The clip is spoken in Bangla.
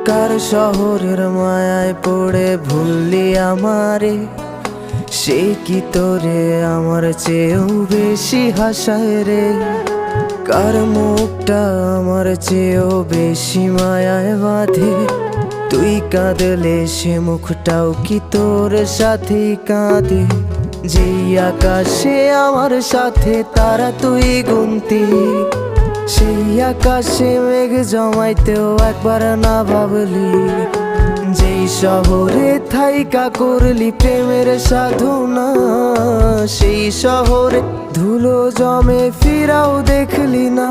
কার শহরের মায়ায় পড়ে ভুললি আমারে, সে কি তোরে আমার চেয়েও বেশি হাসায় রে। কার মুখটা আমার চেয়েও বেশি মায়ায় বাঁধে, তুই কাঁদলে সে মুখটাও কি তোর সাথেই কাঁদে। যেই আকাশে আমার সাথে তারা তুই গুনতি, সেই আকাশে মেঘ জমাইতেও একবার না ভাবলি। যেই শহরে থাইকা করলি প্রেমের সাধনা, সেই শহরে ধুলো জমে ফিরাও দেখলি না।